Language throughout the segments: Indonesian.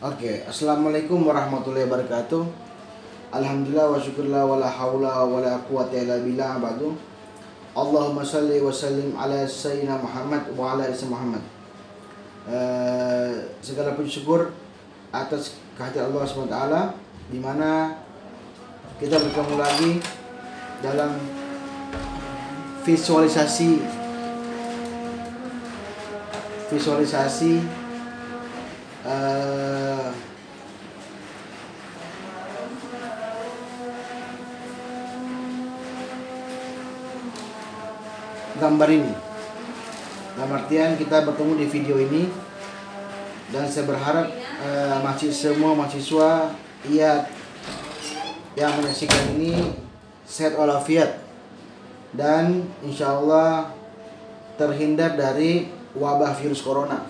Oke, Assalamualaikum warahmatullahi wabarakatuh. Alhamdulillah wa syukurlah wa la hawla wa la quwwata illa billah ba'du. Allahumma salli wa sallim ala sayyidina Muhammad wa ala ali Muhammad. Segala puji syukur atas kehadirat Allah SWT, di mana kita bertemu lagi dalam visualisasi gambar ini. Dalam artian kita bertemu di video ini, dan saya berharap semua mahasiswa yang menyaksikan ini sehat walafiat dan insya Allah terhindar dari wabah virus corona.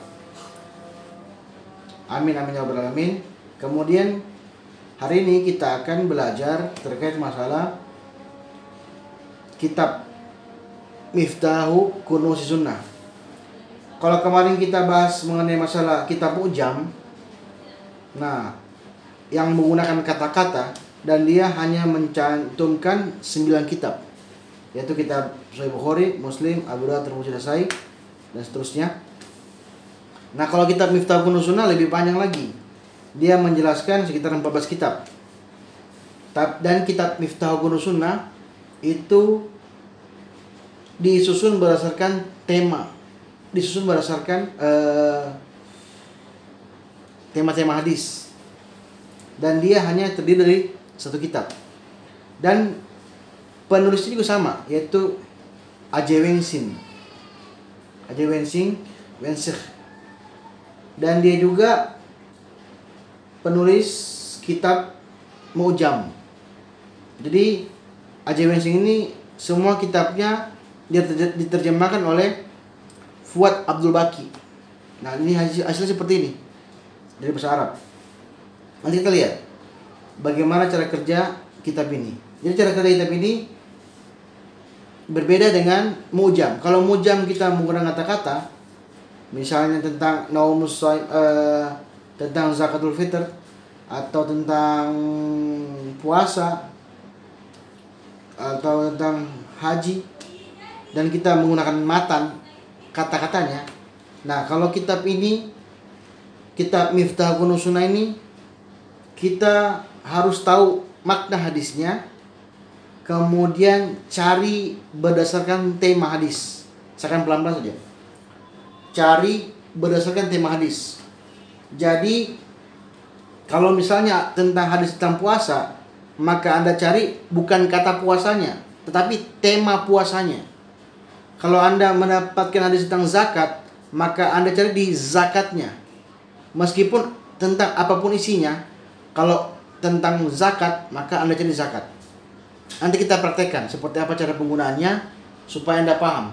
Amin amin ya rabbal alamin. Kemudian hari ini kita akan belajar terkait masalah kitab Miftahu Kunuz Sunnah. Kalau kemarin kita bahas mengenai masalah kitab Mu'jam, nah, yang menggunakan kata-kata dan dia hanya mencantumkan 9 kitab, yaitu kitab Sahih Bukhari, Muslim, Abu Dawud, Tirmidzi, Nasai, dan seterusnya. Nah, kalau kitab Miftahu Kunuz Sunnah lebih panjang lagi. Dia menjelaskan sekitar 14 kitab. Dan kitab Miftahu Kunuz Sunnah itu disusun berdasarkan tema, disusun berdasarkan tema-tema hadis, dan dia hanya terdiri dari 1 kitab. Dan penulisnya juga sama, yaitu Wensing, dan dia juga penulis kitab Mu'jam. Jadi Wensing ini semua kitabnya dia diterjemahkan oleh Fuad Abdul Baqi. Nah, ini hasilnya seperti ini dari bahasa Arab. Nanti kita lihat bagaimana cara kerja kitab ini. Jadi cara kerja kitab ini berbeda dengan Mu'jam. Kalau Mu'jam kita menggunakan kata-kata, misalnya tentang naumus tentang zakatul fitr, atau tentang puasa, atau tentang haji, dan kita menggunakan matan kata-katanya. Nah, kalau kitab ini, kitab Miftahu Kunuz Sunnah ini, kita harus tahu makna hadisnya, kemudian cari berdasarkan tema hadis. Saya akan pelan-pelan saja. Cari berdasarkan tema hadis. Jadi kalau misalnya tentang hadis tentang puasa, maka Anda cari bukan kata puasanya, tetapi tema puasanya. Kalau Anda mendapatkan hadis tentang zakat, maka Anda cari di zakatnya. Meskipun tentang apapun isinya, kalau tentang zakat, maka Anda cari zakat. Nanti kita praktekkan seperti apa cara penggunaannya supaya Anda paham.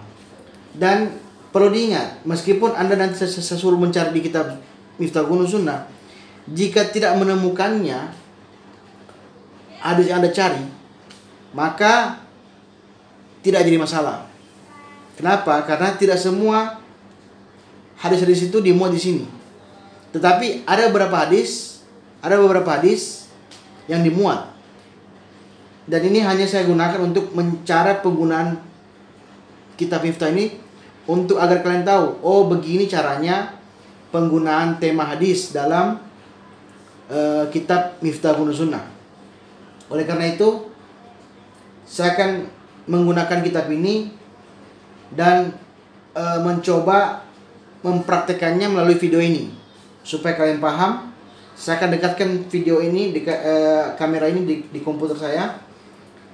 Dan perlu diingat, meskipun Anda nanti sesuruh mencari di kitab Miftahu Kunuz Sunnah, jika tidak menemukannya hadis yang Anda cari, maka tidak jadi masalah. Kenapa? Karena tidak semua hadis-hadis itu dimuat di sini. Tetapi ada beberapa hadis yang dimuat. Dan ini hanya saya gunakan untuk mencara penggunaan kitab Miftah ini, untuk agar kalian tahu, oh begini caranya penggunaan tema hadis dalam kitab Miftahu Kunuz Sunnah. Oleh karena itu, saya akan menggunakan kitab ini dan mencoba mempraktekannya melalui video ini supaya kalian paham. Saya akan dekatkan video ini kamera ini di komputer saya.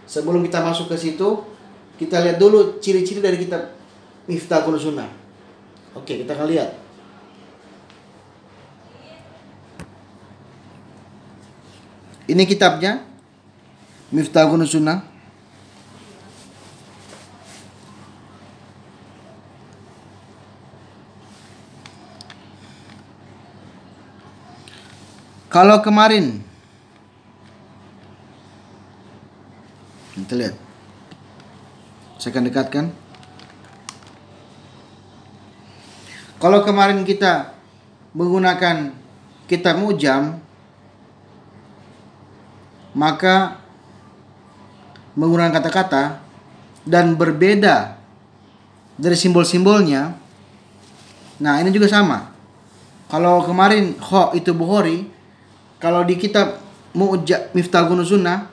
Sebelum kita masuk ke situ, kita lihat dulu ciri-ciri dari kitab Miftahu Kunuz Sunnah. Oke, kita akan lihat. Ini kitabnya Miftahu Kunuz Sunnah. Kalau kemarin kita lihat, saya akan dekatkan. Kalau kemarin kita menggunakan kitab mu'jam, maka menggunakan kata-kata dan berbeda dari simbol-simbolnya. Nah, ini juga sama. Kalau kemarin kha itu Bukhari, kalau di kitab Miftahul Sunnah,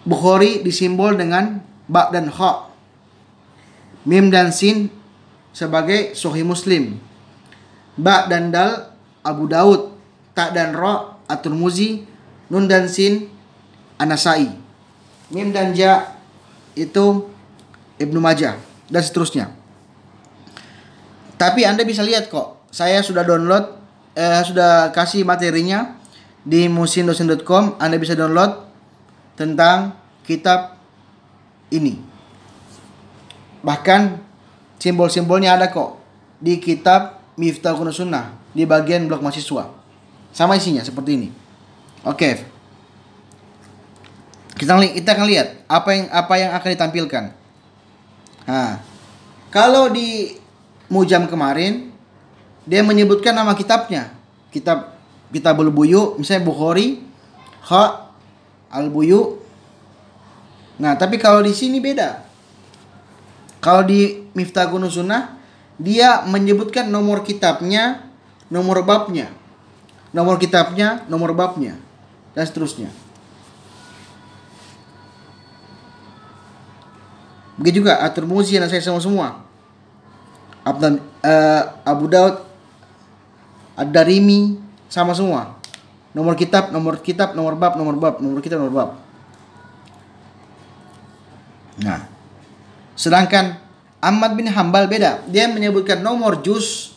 Bukhari disimbol dengan ba dan kha, mim dan sin sebagai Sahih Muslim, ba dan dal Abu Daud, ta dan ra At-Tirmizi, nun dan sin An-Nasa'i, mim dan ja itu Ibnu Majah, dan seterusnya. Tapi Anda bisa lihat kok, saya sudah download, sudah kasih materinya di musin.com. Anda bisa download tentang kitab ini. Bahkan simbol-simbolnya ada kok di kitab Miftahul Sunnah di bagian blog mahasiswa. Sama isinya seperti ini. Oke. Kita akan lihat apa yang akan ditampilkan. Nah, kalau di Mu'jam kemarin dia menyebutkan nama kitabnya. Kitabul Buyu, misalnya Bukhari, kha Al-Buyu. Nah, tapi kalau di sini beda. Kalau di Miftahul Sunnah dia menyebutkan nomor kitabnya, nomor babnya. Nomor kitabnya, nomor babnya, dan seterusnya. Begitu juga At-Tirmizi dan saya semua. Abu Daud, Ad-Darimi sama semua. Nomor kitab, nomor bab, nomor kitab, nomor bab. Nah, sedangkan Ahmad bin Hambal beda. Dia menyebutkan nomor juz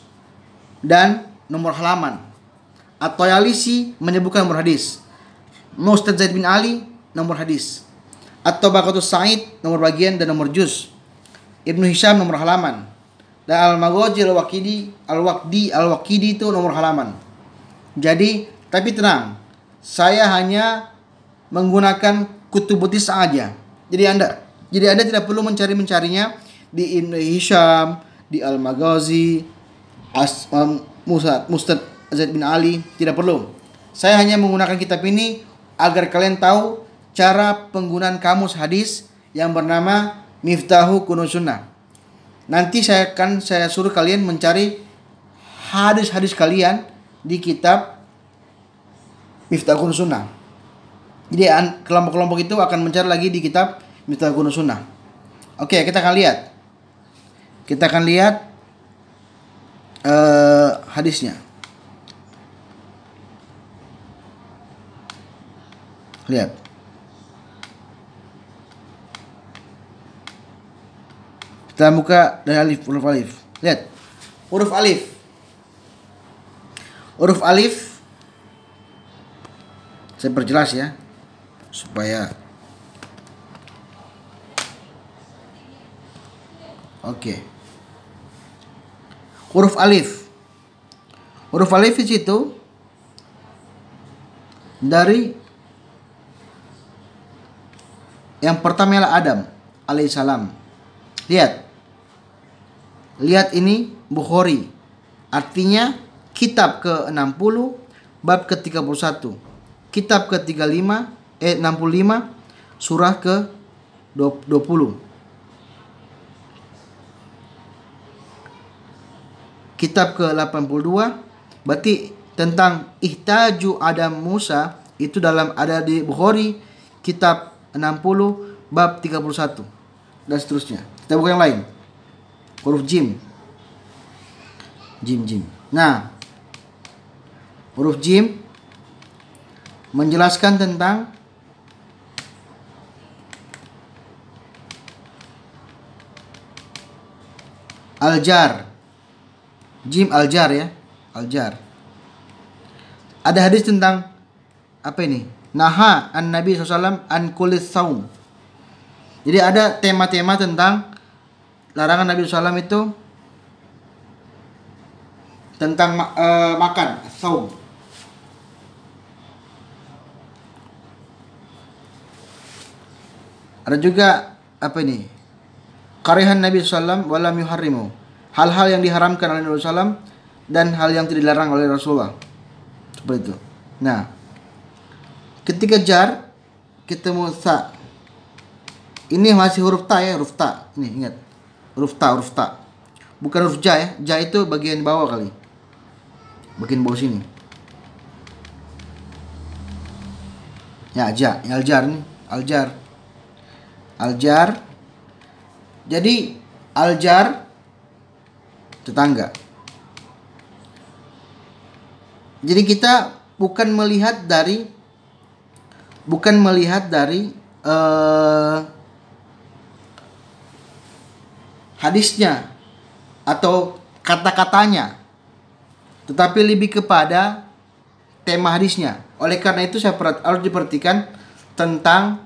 dan nomor halaman. At-Tayalisi menyebutkan nomor hadis. Mustad Zaid bin Ali nomor hadis. At-Tabaqatus Sa'id nomor bagian dan nomor juz. Ibnu Hisham nomor halaman. Dan Al-Maghazi Al-Waqidi itu nomor halaman. Jadi, tapi tenang, saya hanya menggunakan kutubutis saja. Jadi Anda tidak perlu mencarinya di Ibnu Hisham, di Al-Maghazi, Mustad Zaid bin Ali, tidak perlu. Saya hanya menggunakan kitab ini agar kalian tahu cara penggunaan kamus hadis yang bernama Miftahul Sunnah. Nanti saya suruh kalian mencari hadis-hadis kalian di kitab Miftahul Sunnah. Jadi kelompok-kelompok itu akan mencari lagi di kitab Miftahul Sunnah. Oke, kita akan lihat. Hadisnya. Lihat. Kita buka dari huruf alif. Lihat. Huruf alif. Huruf alif. Saya perjelas ya. Supaya. Oke. Huruf alif. Huruf alif di situ dari yang pertama adalah Adam alaihissalam. Lihat ini Bukhari. Artinya kitab ke-60 bab ke-31. Kitab ke-65 65 surah ke-20. Kitab ke-82 berarti tentang ihtaju Adam Musa itu ada di Bukhari kitab 60 bab 31 dan seterusnya. Kita buka yang lain. Huruf jim. Nah, huruf jim menjelaskan tentang al-jar. Jim al-jar ya. Al-jar. Ada hadis tentang apa ini? Naha an-Nabi SAW an kulis saum. Jadi ada tema-tema tentang larangan Nabi SAW itu tentang makan, saum. Ada juga apa ini? Karihan Nabi SAW walam yuharrimu. Hal-hal yang diharamkan oleh Nabi SAW dan hal yang tidak dilarang oleh Rasulullah. Seperti itu. Nah, ketika jar ketemu sa. Ini masih huruf ta ya, huruf ta. Ini ingat. Huruf ta, huruf ta. Bukan huruf ja ya. Ja itu bagian bawah kali. Bagian bawah sini. Ya, ja, aljar nih, aljar. Aljar. Jadi aljar tetangga. Jadi kita bukan melihat dari hadisnya atau kata-katanya, tetapi lebih kepada tema hadisnya. Oleh karena itu harus diperhatikan tentang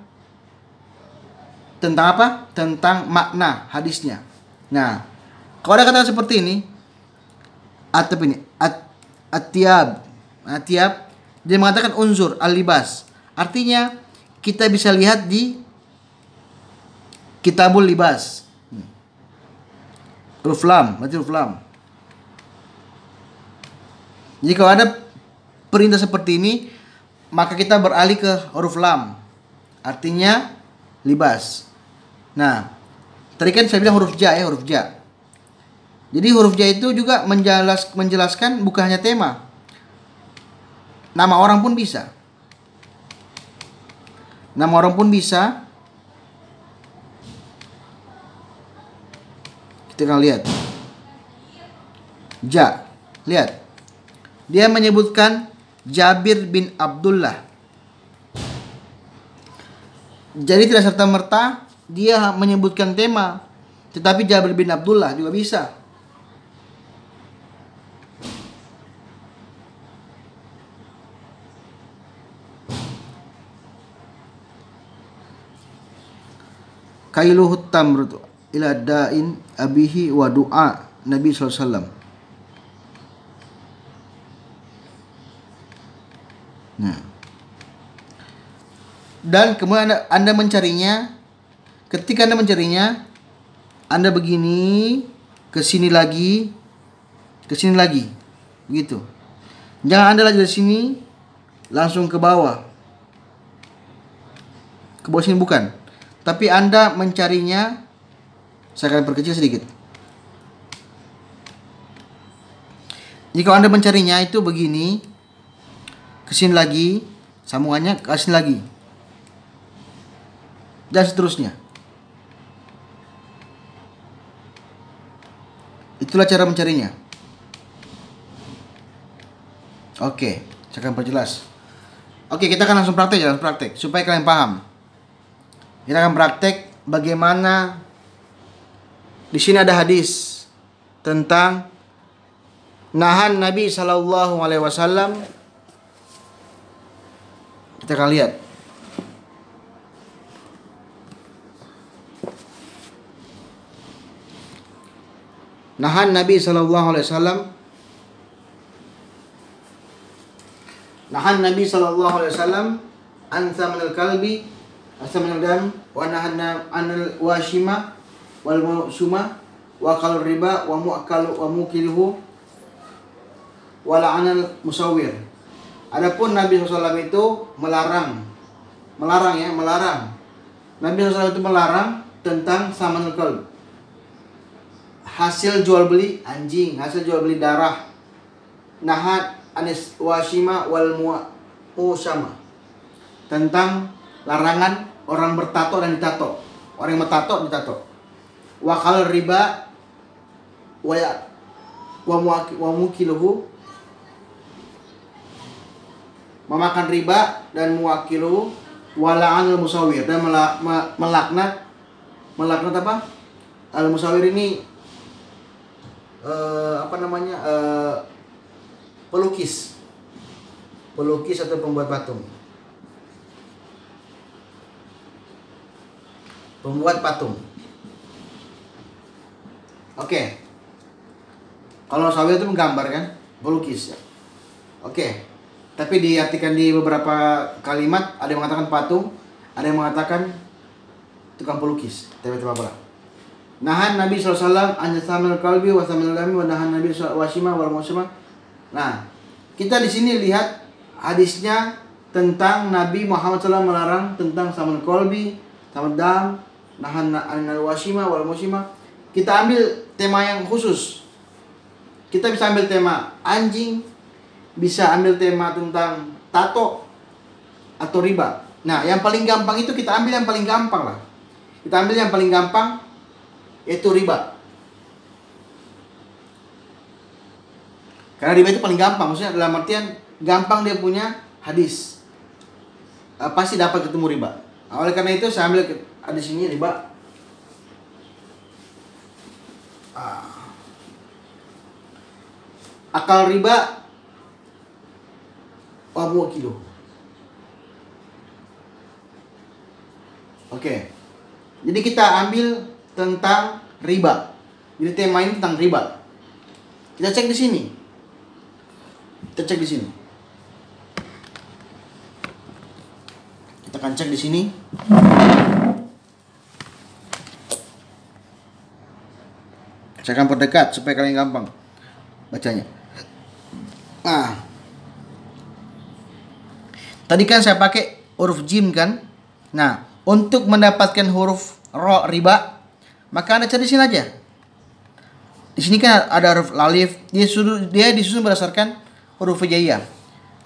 apa? Tentang makna hadisnya. Nah, kalau ada kata seperti ini, atau ini atiab, dia mengatakan unzur al-libas. Artinya kita bisa lihat di Kitabul Libas. Huruf lam, berarti huruf lam. Jadi kalau ada perintah seperti ini, maka kita beralih ke huruf lam. Artinya libas. Nah, tadi kan saya bilang huruf ja ya, huruf ja. Jadi huruf ja itu juga menjelaskan bukan hanya tema. Nama orang pun bisa. Nama orang pun bisa. Kita akan lihat. Ja. Lihat. Dia menyebutkan Jabir bin Abdullah. Jadi tidak serta-merta dia menyebutkan tema. Tetapi Jabir bin Abdullah juga bisa. Kailuhut tamrutu ila da'in abihi wa du'a Nabi SAW. Nah. Dan kemudian anda mencarinya. Ketika Anda mencarinya, Anda begini, ke sini lagi, begitu. Jangan Anda lagi dari sini langsung ke bawah. Ke bawah sini bukan. Tapi Anda mencarinya, saya akan perkecil sedikit. Jika Anda mencarinya itu begini, ke sini lagi, sambungannya ke sini lagi. Dan seterusnya. Itulah cara mencarinya. Oke, saya akan perjelas. Oke, kita akan langsung praktek supaya kalian paham. Kita akan praktek bagaimana di sini ada hadis tentang nahan Nabi Shallallahu Alaihi Wasallam. Kita akan lihat. Nahan Nabi Sallallahu Alaihi Wasallam. Nahan Nabi Sallallahu Alaihi Wasallam an thamanil kalbi, thamanil dam, wa nahanna anil washima wal musuma wa kal riba wa mukiluhu wa la'anal musawwir. Adapun Nabi SAW itu melarang. Nabi SAW itu melarang tentang thamanil kalb. Hasil jual beli anjing, hasil jual beli darah. Nahat anis washima wal mu'usama. Tentang larangan orang bertato dan ditato. Orang yang bertato ditato. Wa kal riba wa mukiluhu, memakan riba dan muwakiluhu, wa la'anul musawwir, dan melaknat apa? Al musawwir ini pelukis atau pembuat patung. Oke. Kalau sawir itu menggambar kan, pelukis ya. Oke. Tapi diartikan di beberapa kalimat, ada yang mengatakan patung, ada yang mengatakan tukang pelukis. Coba. Nahan Nabi SAW an yasamil kalbi wa samil dami wa nahan Nabi SAW washima wal musima. Nah, kita di sini lihat hadisnya tentang Nabi Muhammad SAW melarang tentang saman kolbi, saman dam, nahan anil washima wal mushima. Kita ambil tema yang khusus. Kita bisa ambil tema anjing, bisa ambil tema tentang tato atau riba. Nah, yang paling gampang itu kita ambil yang paling gampang lah. Kita ambil yang paling gampang, yaitu riba. Karena riba itu paling gampang, maksudnya dalam artian gampang dia punya hadis. Pasti dapat ketemu riba. Oleh karena itu saya ambil hadis ini riba. Akal riba wabu kilo. Oke. Jadi kita ambil tentang riba. Jadi tema ini tentang riba. Kita cek di sini. Kita cek di sini. Kita akan cek di sini. Saya akan perdekat supaya kalian gampang bacanya. Nah, tadi kan saya pakai huruf jim kan. Nah, untuk mendapatkan huruf ro riba, maka Anda cari di sini aja. Di sini kan ada huruf alif, dia disusun berdasarkan huruf hijaiyah.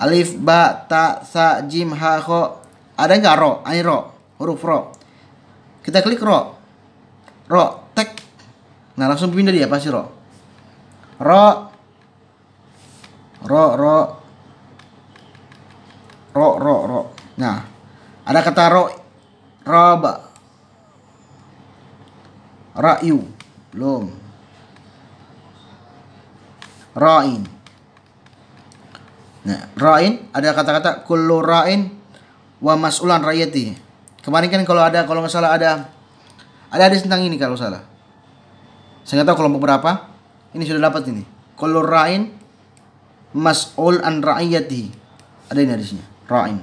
Alif, ba, ta, sa, jim, ha, kho. Ada nggak ro? Ini ro, huruf ro. Kita klik ro, tek. Nah, langsung pindah dia pasti ro. Ro. Nah, ada kata roba, ra'yu, belum, ra'in. Nah, ra'in ada kata-kata kullu ra'in wa mas'ulan ra'yati. Kemarin kan kalau nggak salah ada hadis tentang ini kalau salah. Saya nggak tahu kelompok berapa. Ini sudah dapat ini. Kullu ra'in mas'ul an ra'yati. Ada ini hadisnya, ra'in.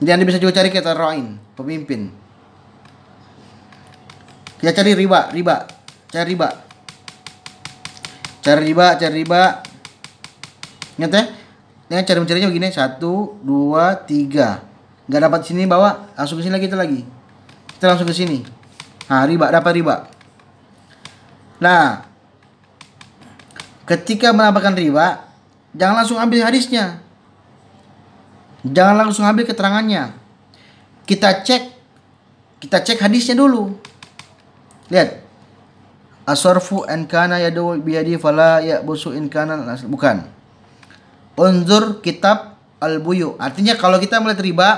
Jadi Anda bisa juga cari kata ra'in, pemimpin. Kita cari riba. Cari riba. Ingat ya? Dengan cara mencarinya begini, 1, 2, 3. Nggak dapat sini bawa, langsung ke sini lagi kita langsung ke sini. Nah, riba, dapat riba. Nah, ketika mendapatkan riba, jangan langsung ambil hadisnya. Jangan langsung ambil keterangannya. Kita cek hadisnya dulu. Lihat. Asarfu in kana yadu biyadi fala ya'busu in kana, bukan. Unzur kitab al-buyu. Artinya kalau kita melihat riba,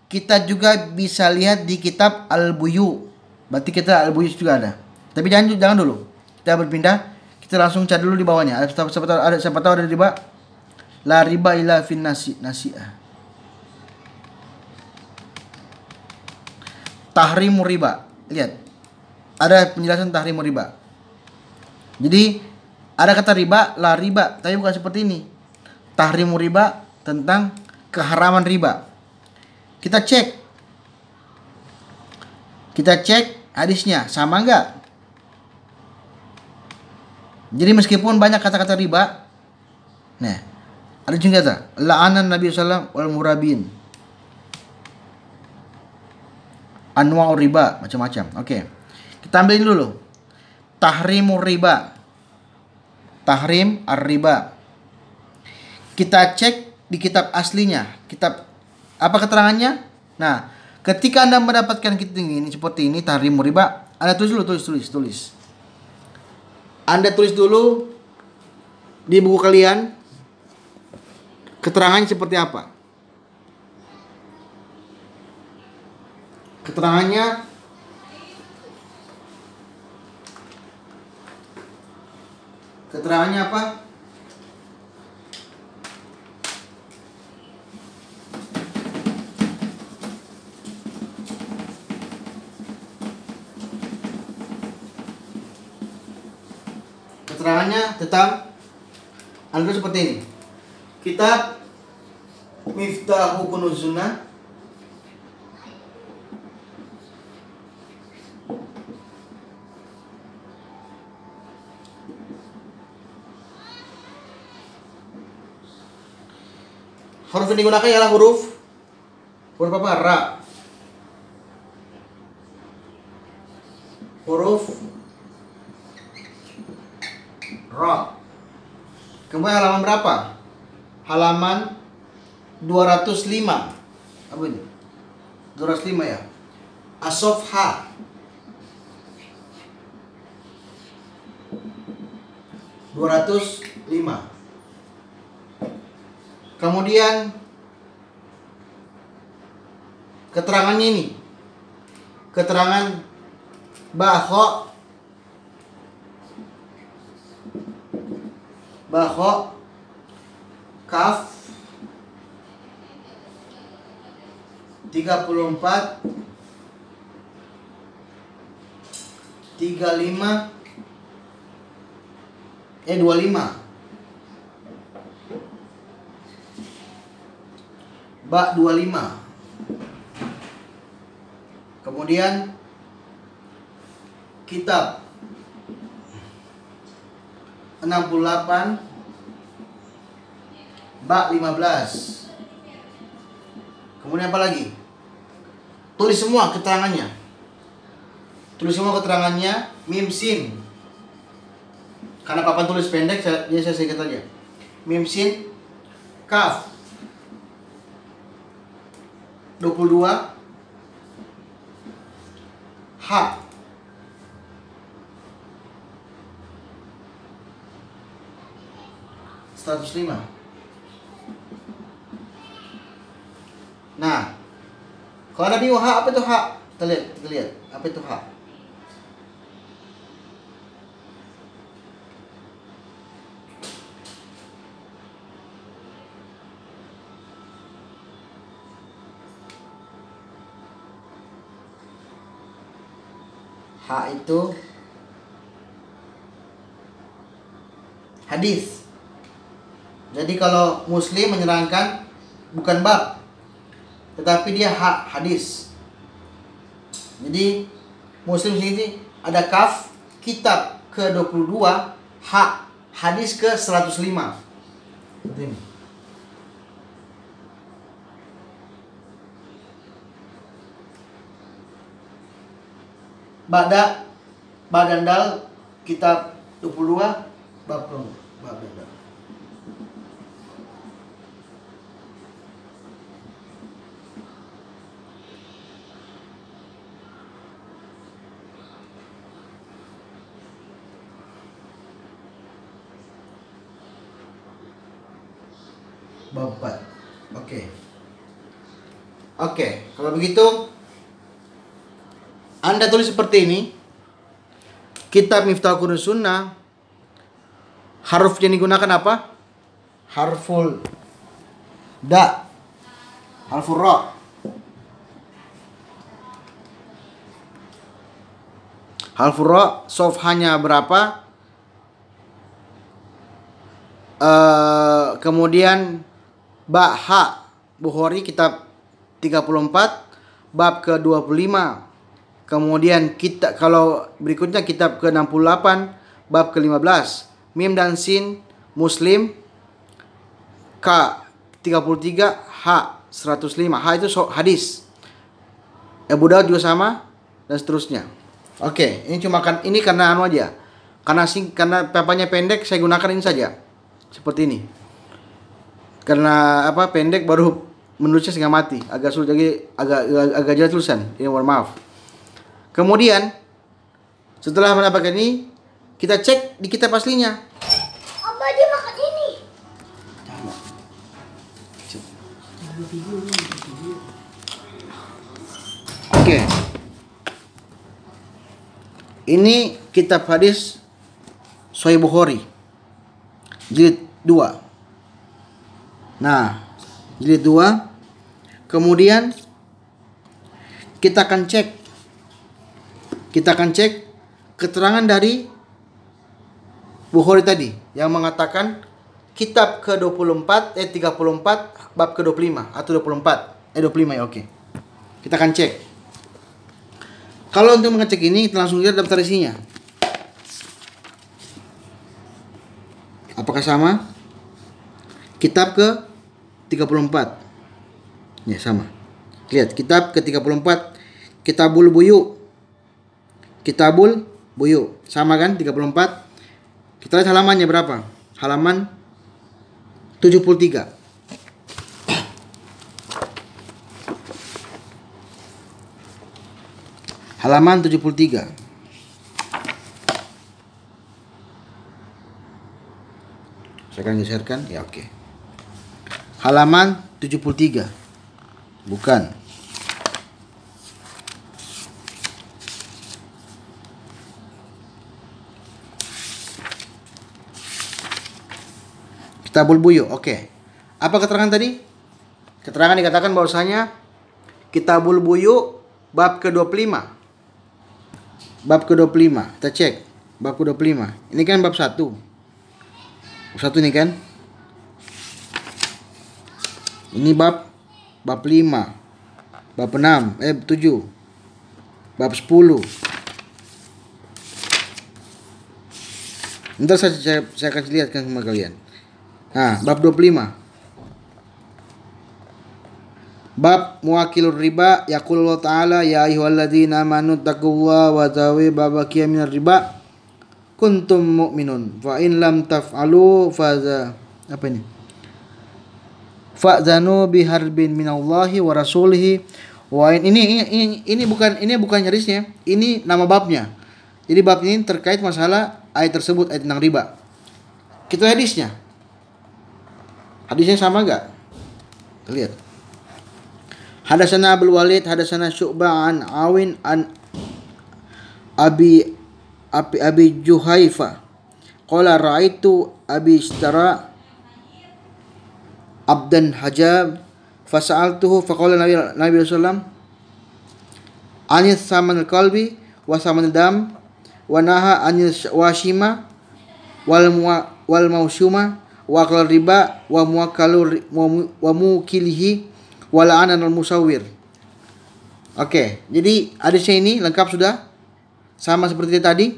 kita juga bisa lihat di kitab al-buyu. Berarti kita al-buyu juga ada. Tapi jangan dulu. Kita berpindah, kita langsung cari dulu di bawahnya. Siapa tahu ada riba. La riba illa fin nasi'ah. Tahrimu riba. Lihat. Ada penjelasan tahrimu riba. Jadi ada kata riba, la riba, tapi bukan seperti ini. Tahrimu riba tentang keharaman riba. Kita cek hadisnya sama enggak? Jadi meskipun banyak kata-kata riba, nah, ada juga kata la'anan Nabi sallallahu alaihi wasallam wal murabin. Anwa'ur riba, macam-macam. Oke. Kita ambilin dulu. Tahrimur riba. Tahrim ar-riba. Kita cek di kitab aslinya. Kitab apa keterangannya? Nah, ketika Anda mendapatkan kitab ini seperti ini, tahrimur riba, Anda tulis dulu, tulis. Anda tulis dulu di buku kalian keterangannya seperti apa. Keterangannya apa? Keterangannya tentang Anda seperti ini. Kitab Miftahu Kunuz Sunnah. Huruf yang digunakan ialah huruf apa? Ra. Huruf Ra. Kemudian halaman berapa? Halaman 205. Apa ini? 205 ya. As-Safha. (205). Kemudian keterangannya ini. Keterangan ba kha kaf 34 35 25. Ba 25. Kemudian kitab 68 ba 15. Kemudian apa lagi? Tulis semua keterangannya. Tulis semua keterangannya mim sin. Karena papan tulis pendek, saya singkat aja. Mim sin kaf 22 ha 105. Nah, kalau ada bingung ha, apa itu ha? Kita lihat. Apa itu ha? Ha itu hadis. Jadi kalau Muslim menyerangkan bukan bab, tetapi dia hadis. Jadi Muslim sini ada kaf kitab ke-22, ha hadis ke-105. Seperti ini. Badandal kitab 22 bab dandal. Bab 4. Oke, kalau begitu Anda tulis seperti ini. Kitab Miftahul Qur'us Sunnah. Huruf yang digunakan apa? Harful da, harful ra. Harful ra safhanya berapa? Kemudian ba ha Bukhari kitab 34 bab ke-25. Kemudian kita kalau berikutnya kitab ke-68 bab ke-15. Mim dan sin Muslim K 33 H 105. H itu hadis. Abu Daud juga sama dan seterusnya. Oke, ini cuma ini karena anu aja. Karena papannya pendek saya gunakan ini saja. Seperti ini. Karena apa pendek baru menulisnya setengah mati, agak sulit jadi agak jelas tulisan. Ini mohon maaf. Kemudian setelah mendapatkan ini, kita cek di kitab aslinya. Apa dia makan ini? Oke. Ini kitab hadis Sahih Bukhari jilid 2. Nah, jilid 2. Kemudian kita akan cek keterangan dari Bukhari tadi yang mengatakan kitab ke-24 34 bab ke-25 atau 25 ya, oke. Kita akan cek. Kalau untuk mengecek ini kita langsung lihat daftar isinya. Apakah sama? Kitab ke 34. Ya, sama. Lihat, kitab ke-34, Kitabul Buyu. Kitabul Buyu. Sama kan, 34. Kita lihat halamannya berapa? Halaman 73. Halaman 73. Saya akan geserkan. Ya, oke. Halaman 73. Bukan. Kitabul Buyu. Oke. Apa keterangan tadi? Keterangan dikatakan bahwasanya Kitabul Buyu bab ke-25. Bab ke-25. Kita cek. Bab ke-25. Ini kan bab 1. Bab 1 ini kan. Ini bab 5. Bab 6, 7. Bab 10. Ntar saya akan lihatkan sama kalian. Nah, bab 25. Bab muwakilur riba, yaqulullah ta'ala ya ayyuhalladzina amanu taqullaha wa zawi babaqiya minar riba kuntum mu'minun fa in lam taf'alu fa'zanu biharbin minallahi wa rasulihi wa ini bukan hadisnya, ini nama babnya. Jadi bab ini terkait masalah ayat tersebut, ayat tentang riba. Kita hadisnya. Hadisnya sama enggak? Lihat. Hadatsana Abdul Walid, hadatsana Syu'bah an Awin an Abi Juhaifa. Qala ra'aitu Abi ishtara abdan hajab fasa'altuhu faqala Nabi sallallahu anil saman al-qalbi wa saman dam wa naha anil washima wal maushuma wa aqal riba wa mukilihi wala anan al-musawwir. Oke, jadi hadisnya ini lengkap sudah. Sama seperti tadi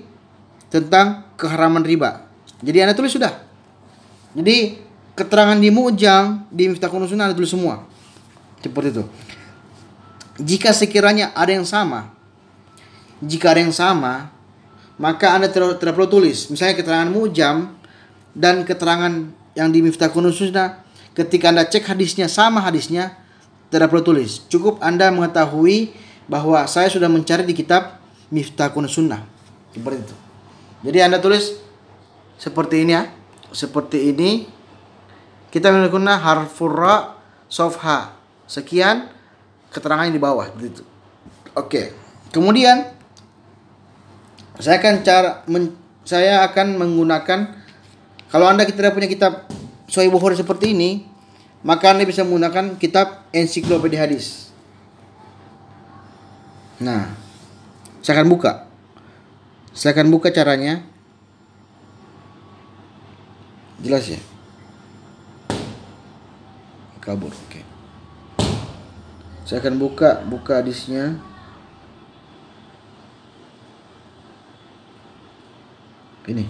tentang keharaman riba. Jadi Anda tulis sudah. Jadi keterangan di Mu'jam, di Miftahul Sunnah Anda tulis semua. Seperti itu. Jika sekiranya ada yang sama, maka Anda tidak perlu tulis. Misalnya keterangan Mu'jam dan keterangan yang di Miftahul Sunnah, ketika Anda cek hadisnya sama hadisnya, tidak perlu tulis. Cukup Anda mengetahui bahwa saya sudah mencari di kitab Miftahul Sunnah. Seperti itu. Jadi Anda tulis seperti ini ya. Seperti ini. Kita menggunakan harfur ra sofha. Sekian keterangannya di bawah. Begitu. Oke. Kemudian saya akan menggunakan, kalau Anda tidak punya kitab Sahih Bukhari seperti ini, maka Anda bisa menggunakan kitab ensiklopedia hadis. Nah, saya akan buka caranya. Jelas ya? Kabur, oke. Saya akan buka hadisnya. Ini.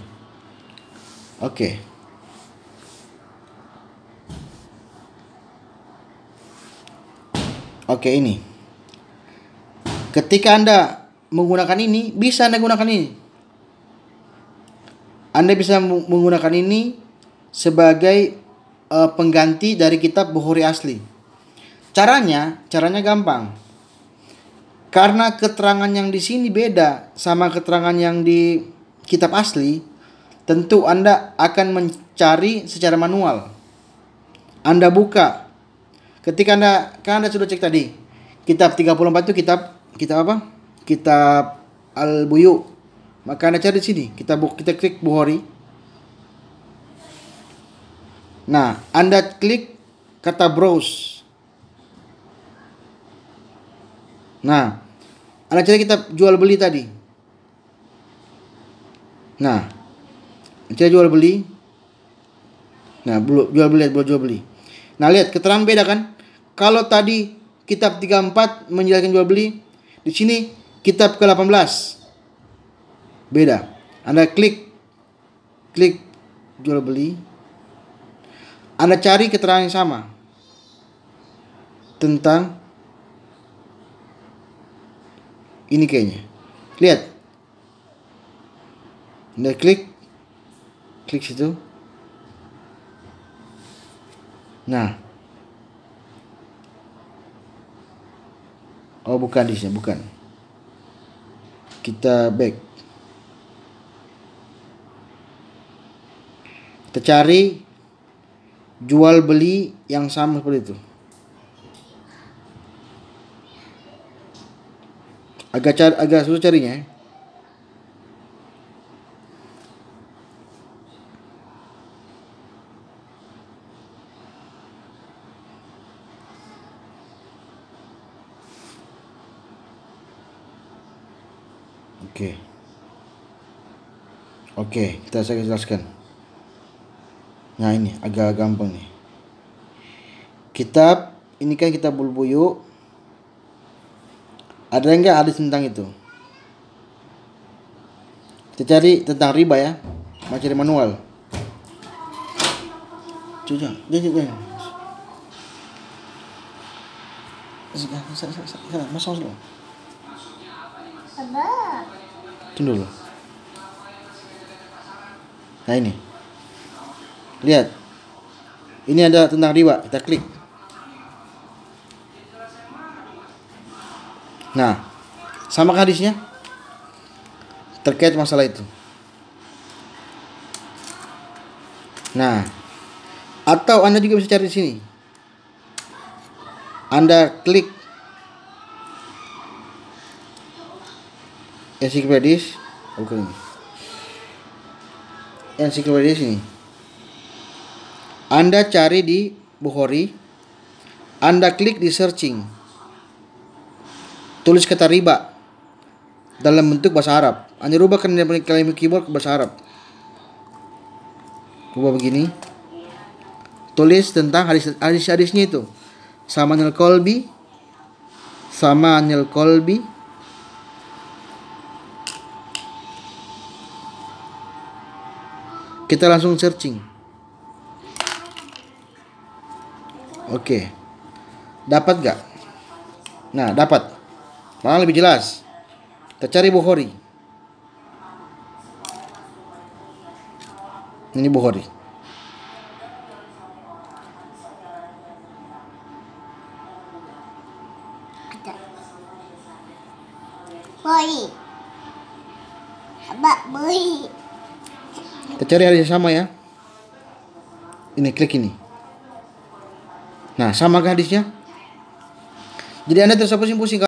Oke. Oke, ini. Ketika Anda menggunakan ini, bisa Anda gunakan ini. Anda bisa menggunakan ini sebagai pengganti dari kitab Bukhari asli. Caranya gampang. Karena keterangan yang di sini beda sama keterangan yang di kitab asli, tentu Anda akan mencari secara manual. Anda buka. Ketika Anda sudah cek tadi, kitab 34 itu kitab apa? Kitab Al-Buyu. Maka Anda cari di sini, kita klik Bukhari. Nah, Anda klik kata browse. Nah, Anda cari kitab jual beli tadi. Nah, cari jual beli. Nah, jual beli. Nah, lihat keterangan beda kan? Kalau tadi kitab 34 menjelaskan jual beli, di sini kitab ke-18 beda. Anda klik jual beli. Anda cari keterangan yang sama. tentang ini kayaknya. Lihat. Anda klik situ. Nah. Oh, bukan di sini, bukan. Kita back. Kita cari jual beli yang sama seperti itu. Agak susah carinya. Oke, saya jelaskan. Nah, ini agak gampang nih. Kitab, ini kan kitab Bulbuyuk. Ada enggak hadis tentang itu? Kita cari tentang riba ya. Mau cari manual. Jangan. Masuk dulu. Abah. Tunggu dulu. Nah, ini. Lihat. Ini ada tentang riba. Kita klik. Nah, sama hadisnya terkait masalah itu. Nah, atau Anda juga bisa cari di sini. Anda klik ensiklopedia, bukan ini. Ensiklopedia sini. Anda cari di Bukhari, Anda klik di searching. Tulis kata riba dalam bentuk bahasa Arab. Anda rubah kalimat keyboard ke bahasa Arab. Rubah begini. Tulis tentang hadisnya itu. Sama Anil Kolbi. Kita langsung searching. Oke. Dapat gak? Nah, dapat. Malah lebih jelas. Kita cari Bukhari. Ini Bukhari. Boi. Abah, boi. Kita cari hadis sama ya. Ini klik ini. Nah, sama ke hadisnya. Jadi Anda terus pusing-pusing.